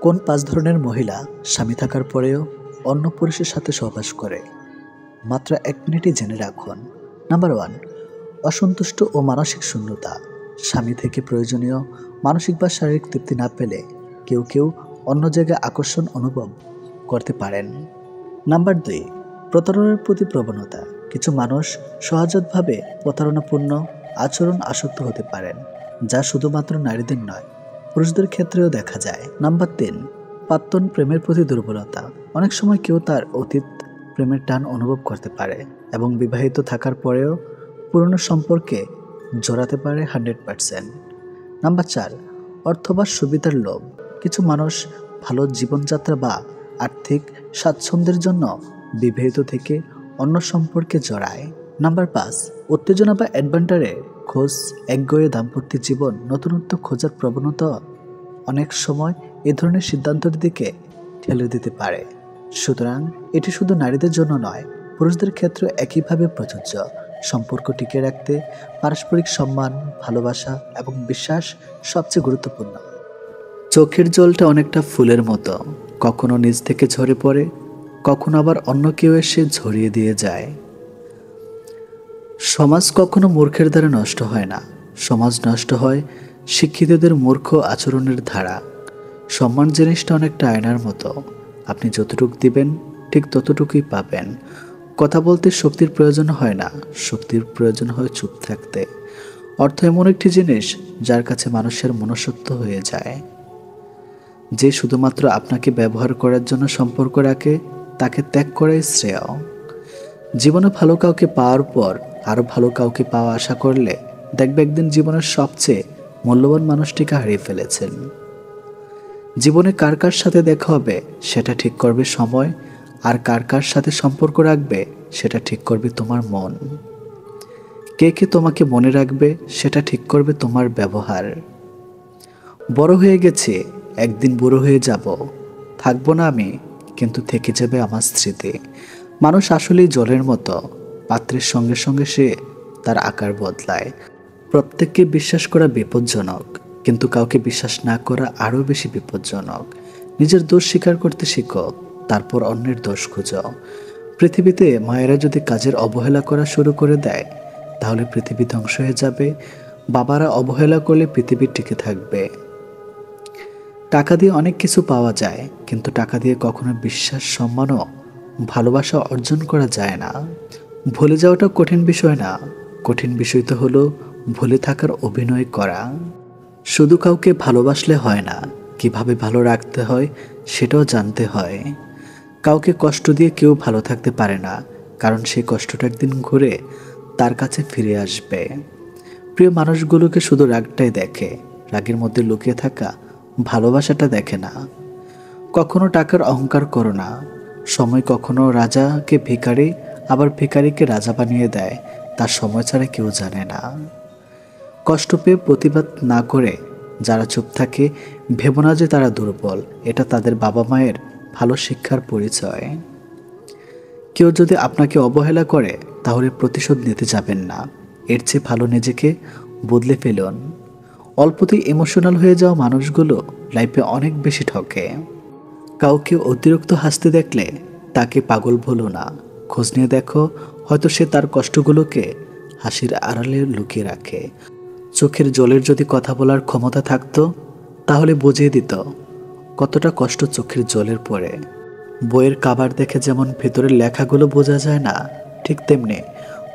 কোন ৫ ধরনের মহিলা স্বামী থাকার পরেও অন্য পুরুষের সাথে সহবাস করে? মাত্র ১ মিনিটই জেনে রাখুন। নাম্বার ১, অসন্তুষ্ট ও মানসিক শূন্যতা। স্বামী থেকে প্রয়োজনীয় মানসিক বা শারীরিক তৃপ্তি না পেলে কেউ কেউ অন্য জায়গায় আকর্ষণ অনুভব করতে পারেন। নাম্বার ২, প্রতারণার প্রতি প্রবণতা। কিছু মানুষ সহজাতভাবে প্রতারণাপূর্ণ আচরণ আসক্ত হতে পারেন, যা শুধুমাত্র নারীদের নয়, পুরুষদের ক্ষেত্রেও দেখা যায়। নাম্বার ৩, প্রাক্তন প্রেমের প্রতি দুর্বলতা। অনেক সময় কেউ তার অতীত প্রেমের টান অনুভব করতে পারে এবং বিবাহিত থাকার পরেও পুরনো সম্পর্কে জড়াতে পারে 100%। নাম্বার ৪, অর্থ বা সুবিধার লোভ। কিছু মানুষ ভালো জীবনযাত্রা বা আর্থিক স্বাচ্ছন্দ্যের জন্য বিবাহিত থেকে অন্য সম্পর্কে জড়ায়। নাম্বার ৫, উত্তেজনা বা অ্যাডভেঞ্চারের খোঁজ। একগুঁয়ে দাম্পত্য জীবন নতুনত্ব খোঁজার প্রবণতা অনেক সময় এ ধরনের সিদ্ধান্তের দিকে ঠেলে দিতে পারে। সুতরাং এটি শুধু নারীদের জন্য নয়, পুরুষদের ক্ষেত্রে একইভাবে প্রযোজ্য। সম্পর্ক টিকিয়ে রাখতে পারস্পরিক সম্মান, ভালোবাসা এবং বিশ্বাস সবচেয়ে গুরুত্বপূর্ণ। চোখের জলটা অনেকটা ফুলের মতো, কখনো নিজ থেকে ঝরে পড়ে, কখনো আবার অন্য কেউ এসে ঝরিয়ে দিয়ে যায়। সমাজ কখনো মূর্খের দ্বারা নষ্ট হয় না, সমাজ নষ্ট হয় শিক্ষিতদের মূর্খ আচরণের ধারা। সম্মান জিনিসটা অনেকটা আয়নার মতো, আপনি যতটুকু দিবেন ঠিক ততটুকুই পাবেন। কথা বলতে শক্তির প্রয়োজন হয় না, শক্তির প্রয়োজন হয় চুপ থাকতে। অর্থ এমন একটি জিনিস যার কাছে মানুষের মনুষ্যত্ব হয়ে যায়। যে শুধুমাত্র আপনাকে ব্যবহার করার জন্য সম্পর্ক রাখে, তাকে ত্যাগ করাই শ্রেয়। জীবনে ভালো কাউকে পাওয়ার পর আরও ভালো কাউকে পাওয়া আশা করলে দেখবে একদিন জীবনের সবচেয়ে মূল্যবান মানুষটিকে হারিয়ে ফেলেছেন। জীবনে কার কার সাথে দেখা হবে সেটা ঠিক করবে সময়, আর কার কার সাথে সম্পর্ক রাখবে সেটা ঠিক করবে তোমার মন। কে কে তোমাকে মনে রাখবে সেটা ঠিক করবে তোমার ব্যবহার। বড় হয়ে গেছে, একদিন বুড়ো হয়ে যাব, থাকবো না আমি, কিন্তু থেকে যাবে আমার স্মৃতি। মানুষ আসলেই জলের মতো, পাত্রের সঙ্গে সঙ্গে সে তার আকার বদলায়। প্রত্যেককে বিশ্বাস করা বিপজ্জনক, কিন্তু কাউকে বিশ্বাস না করা আরও বেশি বিপজ্জনক। নিজের দোষ স্বীকার করতে শিখো, তারপর অন্যের দোষ খুঁজো। পৃথিবীতে মায়েরা যদি কাজের অবহেলা করা শুরু করে দেয়, তাহলে পৃথিবী ধ্বংস হয়ে যাবে। বাবারা অবহেলা করলে পৃথিবী টিকে থাকবে। টাকা দিয়ে অনেক কিছু পাওয়া যায়, কিন্তু টাকা দিয়ে কখনো বিশ্বাস, সম্মান ও ভালোবাসা অর্জন করা যায় না। ভুলে যাওয়াটা কঠিন বিষয় না, কঠিন বিষয় তো হলো ভুলে থাকার অভিনয় করা। শুধু কাউকে ভালোবাসলে হয় না, কিভাবে ভালো রাখতে হয় সেটাও জানতে হয়। কাউকে কষ্ট দিয়ে কেউ ভালো থাকতে পারে না, কারণ সেই কষ্টটা একদিন ঘুরে তার কাছে ফিরে আসবে। প্রিয় মানুষগুলোকে শুধু রাগটাই দেখে, রাগের মধ্যে লুকিয়ে থাকা ভালোবাসাটা দেখে না। কখনো টাকার অহংকার করো না। সময় কখনো রাজাকে ভিখারি, আবার ভিখারিকে রাজা বানিয়ে দেয়, তার সময় ছাড়া কেউ জানে না। কষ্ট পেয়ে প্রতিবাদ না করে যারা চুপ থাকে, ভেবো না যে তারা দুর্বল, এটা তাদের বাবা মায়ের ভালো শিক্ষার পরিচয়। কেউ যদি আপনাকে অবহেলা করে, তাহলে প্রতিশোধ নিতে যাবেন না, এর চেয়ে ভালো নিজেকে বদলে ফেলুন। অল্পতেই ইমোশনাল হয়ে যাওয়া মানুষগুলো লাইফে অনেক বেশি ঠকে। কাউকে অতিরিক্ত হাসতে দেখলে তাকে পাগল বলো না, খোঁজ নিয়ে দেখো, হয়তো সে তার কষ্টগুলোকে হাসির আড়ালে লুকিয়ে রাখে। চোখের জলের যদি কথা বলার ক্ষমতা থাকতো, তাহলে বুঝিয়ে দিত কতটা কষ্ট চোখের জলের পরে। বইয়ের কাভার দেখে যেমন ভেতরের লেখাগুলো বোঝা যায় না, ঠিক তেমনি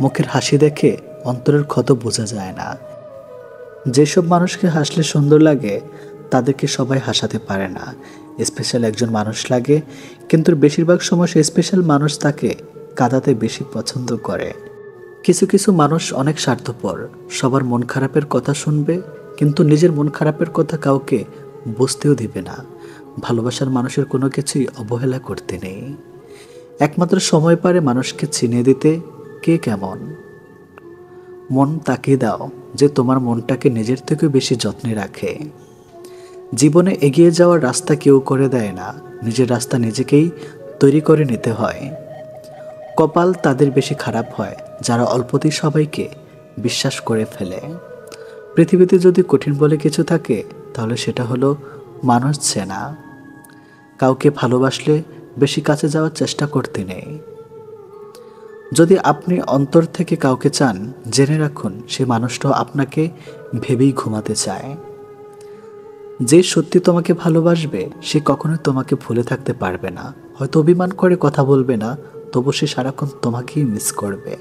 মুখের হাসি দেখে অন্তরের ক্ষত বোঝা যায় না। যেসব মানুষকে হাসলে সুন্দর লাগে, তাদেরকে সবাই হাসাতে পারে না। স্পেশাল একজন মানুষ লাগে, কিন্তু বেশিরভাগ সময় সে স্পেশাল মানুষ তাকে কাঁদাতে বেশি পছন্দ করে। কিছু কিছু মানুষ অনেক স্বার্থপর, সবার মন খারাপের কথা শুনবে, কিন্তু নিজের মন খারাপের কথা কাউকে বুঝতেও দিবে না। ভালোবাসার মানুষের কোনো কিছুই অবহেলা করতে নেই। একমাত্র সময় পারে মানুষকে চিনিয়ে দিতে কে কেমন। মন তাকে দাও যে তোমার মনটাকে নিজের থেকে বেশি যত্নে রাখে। জীবনে এগিয়ে যাওয়ার রাস্তা কেউ করে দেয় না, নিজের রাস্তা নিজেকেই তৈরি করে নিতে হয়। কপাল তাদের বেশি খারাপ হয় যারা অল্পতেই সবাইকে বিশ্বাস করে ফেলে। পৃথিবীতে যদি কঠিন বলে কিছু থাকে, তাহলে সেটা হলো মানুষ চেনা। কাউকে ভালোবাসলে বেশি কাছে যাওয়ার চেষ্টা করতে নেই। যদি আপনি অন্তর থেকে কাউকে চান, জেনে রাখুন সে মানুষটাও আপনাকে ভেবেই ঘুমাতে চায়। যে সত্যি তোমাকে ভালোবাসবে সে কখনোই তোমাকে ভুলে থাকতে পারবে না। হয়তো অভিমান করে কথা বলবে না, তবু সে সারাক্ষণ তোমাকেই মিস করবে।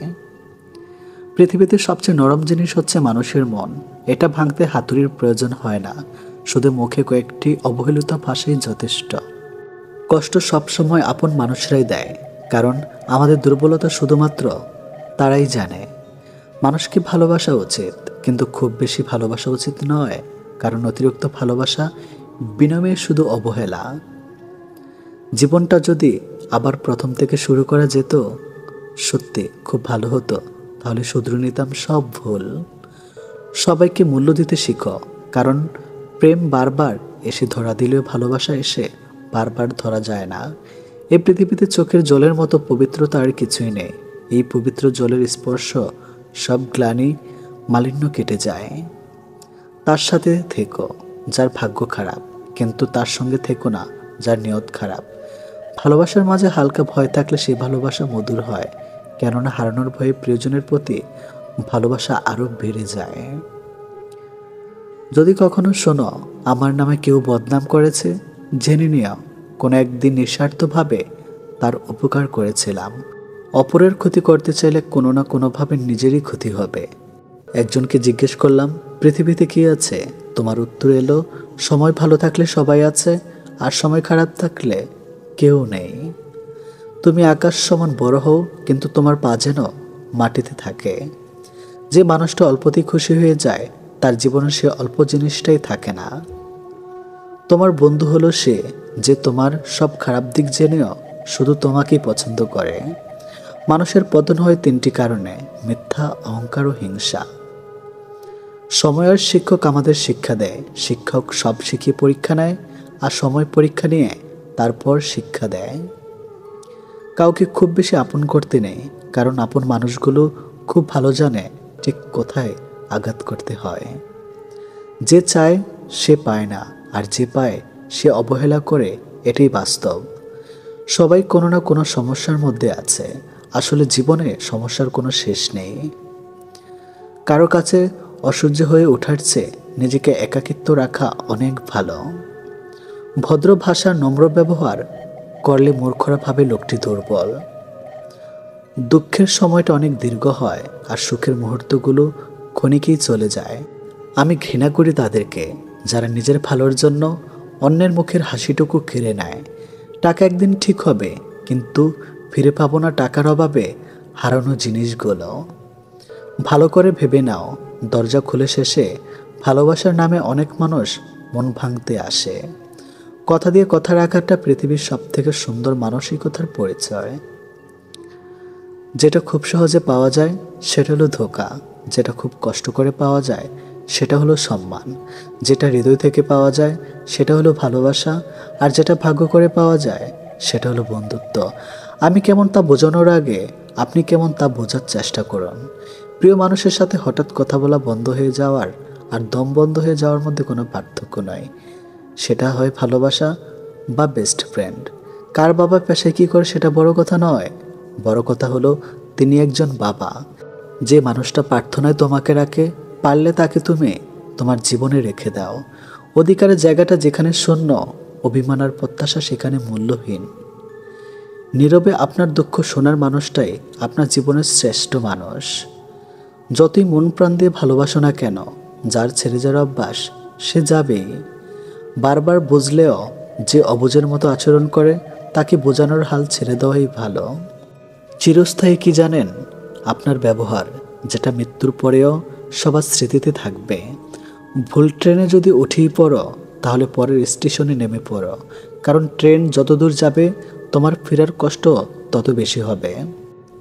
পৃথিবীতে সবচেয়ে নরম জিনিস হচ্ছে মানুষের মন। এটা ভাঙতে হাতুড়ির প্রয়োজন হয় না, শুধু মুখে কয়েকটি অবহেলিত ভাষাই যথেষ্ট। কষ্ট সবসময় আপন মানুষরাই দেয়, কারণ আমাদের দুর্বলতা শুধুমাত্র তারাই জানে। মানুষকে ভালোবাসা উচিত, কিন্তু খুব বেশি ভালোবাসা উচিত নয়, কারণ অতিরিক্ত ভালোবাসা বিনিময়ে শুধু অবহেলা। জীবনটা যদি আবার প্রথম থেকে শুরু করা যেত, সত্যি খুব ভালো হতো। তাহলে শুধরে নিতাম সব ভুল। সবাইকে মূল্য দিতে শিখো, কারণ প্রেম বারবার এসে ধরা দিলেও ভালোবাসা এসে বারবার ধরা যায় না। এই পৃথিবীতে চোখের জলের মতো পবিত্রতা আর কিছুই নেই। এই পবিত্র জলের স্পর্শ সব গ্লানি মালিন্য কেটে যায়। তার সাথে থেকো যার ভাগ্য খারাপ, কিন্তু তার সঙ্গে থেকো না যার নিয়ত খারাপ। ভালোবাসার মাঝে হালকা ভয় থাকলে সেই ভালোবাসা মধুর হয়, কেননা হারানোর ভয়ে প্রিয়জনের প্রতি ভালোবাসা আরও বেড়ে যায়। যদি কখনো শোনো আমার নামে কেউ বদনাম করেছে, জেনে নিও কোনো একদিন নিঃস্বার্থভাবে তার উপকার করেছিলাম। অপরের ক্ষতি করতে চাইলে কোনো না কোনোভাবে নিজেরই ক্ষতি হবে। একজনকে জিজ্ঞেস করলাম, পৃথিবীতে কি আছে? তোমার উত্তর এলো, সময় ভালো থাকলে সবাই আছে, আর সময় খারাপ থাকলে কেউ নেই। তুমি আকাশ সমান বড় হও, কিন্তু তোমার পা যেন মাটিতে থাকে। যে মানুষটা অল্পতেই খুশি হয়ে যায়, তার জীবনে সে অল্প জিনিসটাই থাকে না। তোমার বন্ধু হলো সে যে তোমার সব খারাপ দিক জেনেও শুধু তোমাকেই পছন্দ করে। মানুষের পতন হয় তিনটি কারণে: মিথ্যা, অহংকার ও হিংসা। সময়ের শিক্ষক আমাদের শিক্ষা দেয়। শিক্ষক সব শিখিয়ে পরীক্ষা নেয়, আর সময় পরীক্ষা নিয়ে তারপর শিক্ষা দেয়। কাউকে খুব বেশি আপন করতে নেই, কারণ আপন মানুষগুলো খুব ভালো জানে ঠিক কোথায় আঘাত করতে হয়। যে চায় সে পায় না, আর যে পায় সে অবহেলা করে, এটাই বাস্তব। সবাই কোনো না কোনো সমস্যার মধ্যে আছে। আসলে জীবনে সমস্যার কোনো শেষ নেই। কারো কাছে অসহ্য হয়ে ওঠার চেয়ে নিজেকে একাকিত্ব রাখা অনেক ভালো। ভদ্র ভাষার নম্র ব্যবহার করলে মূর্খরা ভাবে লোকটি দুর্বল। দুঃখের সময়টা অনেক দীর্ঘ হয়, আর সুখের মুহূর্তগুলো ক্ষণিকেই চলে যায়। আমি ঘৃণা করি তাদেরকে যারা নিজের ভালোর জন্য অন্যের মুখের হাসিটুকু কেড়ে নেয়। টাকা একদিন ঠিক হবে, কিন্তু ফিরে পাবো না টাকার অভাবে হারানো জিনিসগুলো। ভালো করে ভেবে নাও, দরজা খুলে শেষে ভালোবাসার নামে অনেক মানুষ মন ভাঙতে আসে। কথা দিয়ে কথা রাখাটা পৃথিবীর সবথেকে সুন্দর মানসিকতার পরিচয়। যেটা খুব সহজে পাওয়া যায় সেটা হলো ধোঁকা, যেটা খুব কষ্ট করে পাওয়া যায় সেটা হলো সম্মান, যেটা হৃদয় থেকে পাওয়া যায় সেটা হলো ভালোবাসা, আর যেটা ভাগ্য করে পাওয়া যায় সেটা হলো বন্ধুত্ব। আমি কেমন তা বোঝানোর আগে আপনি কেমন তা বোঝার চেষ্টা করুন। প্রিয় মানুষের সাথে হঠাৎ কথা বলা বন্ধ হয়ে যাওয়ার আর দম বন্ধ হয়ে যাওয়ার মধ্যে কোনো পার্থক্য নয়। সেটা হয় ভালোবাসা বা বেস্ট ফ্রেন্ড। কার বাবা পেশায় কী করে সেটা বড় কথা নয়, বড় কথা হলো তিনি একজন বাবা। যে মানুষটা প্রার্থনায় তোমাকে রাখে, পারলে তাকে তুমি তোমার জীবনে রেখে দাও। অধিকারের জায়গাটা যেখানে শূন্য, অভিমান আর প্রত্যাশা সেখানে মূল্যহীন। নীরবে আপনার দুঃখ শোনার মানুষটাই আপনার জীবনের শ্রেষ্ঠ মানুষ। যতই মন প্রাণ দিয়ে ভালোবাসো না কেন, যার ছেড়ে যাওয়ার অভ্যাস সে যাবেই। বারবার বুঝলেও যে অবুঝের মতো আচরণ করে, তাকে বোঝানোর হাল ছেড়ে দেওয়াই ভালো। চিরস্থায়ী কি জানেন? আপনার ব্যবহার, যেটা মৃত্যুর পরেও সবার স্মৃতিতে থাকবে। ভুল ট্রেনে যদি উঠেই পড়ো, তাহলে পরের স্টেশনে নেমে পড়ো, কারণ ট্রেন যত দূর যাবে তোমার ফেরার কষ্ট তত বেশি হবে।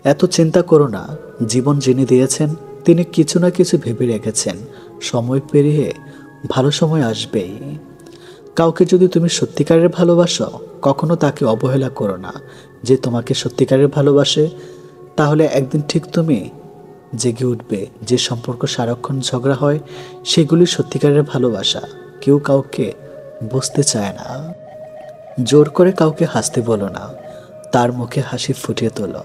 এত চিন্তা করো না, জীবন যিনি দিয়েছেন তিনি কিছু না কিছু ভেবে রেখেছেন। সময় পেরিয়ে ভালো সময় আসবেই। কাউকে যদি তুমি সত্যিকারের ভালোবাসো, কখনো তাকে অবহেলা করো না। যে তোমাকে সত্যিকারের ভালোবাসে, তাহলে একদিন ঠিক তুমি জেগে উঠবে। যে সম্পর্ক সারাক্ষণ ঝগড়া হয়, সেগুলি সত্যিকারের ভালোবাসা। কেউ কাউকে বুঝতে চায় না। জোর করে কাউকে হাসতে বলো না, তার মুখে হাসি ফুটিয়ে তোলো।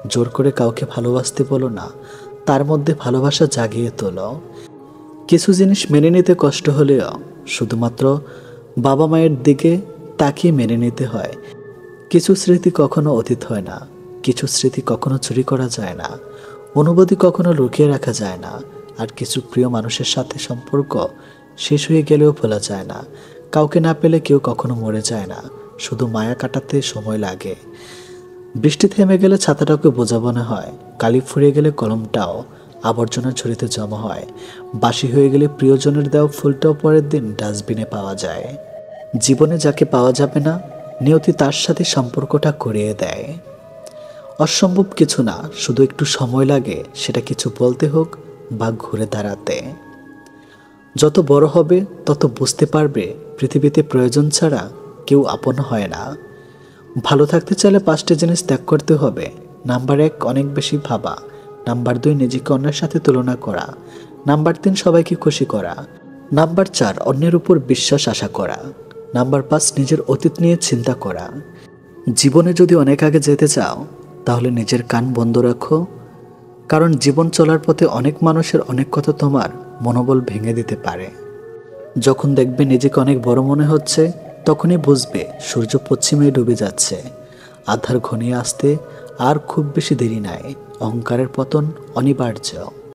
জোর করে কাউকে ভালোবাসতে বলো না, তার মধ্যে ভালোবাসা জাগিয়ে তোলো। কিছু জিনিস মেনে নিতে কষ্ট হলেও শুধুমাত্র বাবা মায়ের দিকে তাকিয়ে মেনে নিতে হয়। কিছু স্মৃতি কখনো অতীত হয় না, কিছু স্মৃতি কখনো চুরি করা যায় না, অনুভূতি কখনো লুকিয়ে রাখা যায় না। আর কিছু প্রিয় মানুষের সাথে সম্পর্ক শেষ হয়ে গেলেও ভোলা যায় না। কাউকে না পেলে কেউ কখনো মরে যায় না, শুধু মায়া কাটাতে সময় লাগে। বৃষ্টি থেমে গেলে ছাতাটাকে বোঝা মনে হয়, কালি ফুরিয়ে গেলে কলমটাও আবর্জনা ঝুড়িতে জমা হয়। বাসি হয়ে গেলে প্রিয়জনের দেওয়া ফুলটাও পরের দিন ডাস্টবিনে পাওয়া যায়। জীবনে যাকে পাওয়া যাবে না, নিয়তি তার সাথে সম্পর্কটা করিয়ে দেয়। অসম্ভব কিছু না, শুধু একটু সময় লাগে সেটা কিছু বলতে হোক বা ঘুরে দাঁড়াতে। যত বড় হবে তত বুঝতে পারবে পৃথিবীতে প্রয়োজন ছাড়া কেউ আপন হয় না। ভালো থাকতে চাইলে 5টি জিনিস ত্যাগ করতে হবে। নাম্বার 1, অনেক বেশি ভাবা। নাম্বার 2, নিজেকে অন্যের সাথে তুলনা করা। নাম্বার 3, সবাইকে খুশি করা। নাম্বার 4, অন্যের উপর বিশ্বাস আশা করা। নাম্বার 5, নিজের অতীত নিয়ে চিন্তা করা। জীবনে যদি অনেক আগে যেতে চাও তাহলে নিজের কান বন্ধ রাখো, কারণ জীবন চলার পথে অনেক মানুষের অনেক কথা তোমার মনোবল ভেঙে দিতে পারে। যখন দেখবে নিজেকে অনেক বড় মনে হচ্ছে, তখনই বুঝবে সূর্য পশ্চিমে ডুবে যাচ্ছে। আধার ঘনিয়ে আসতে আর খুব বেশি দেরি নাই। অহংকারের পতন অনিবার্য।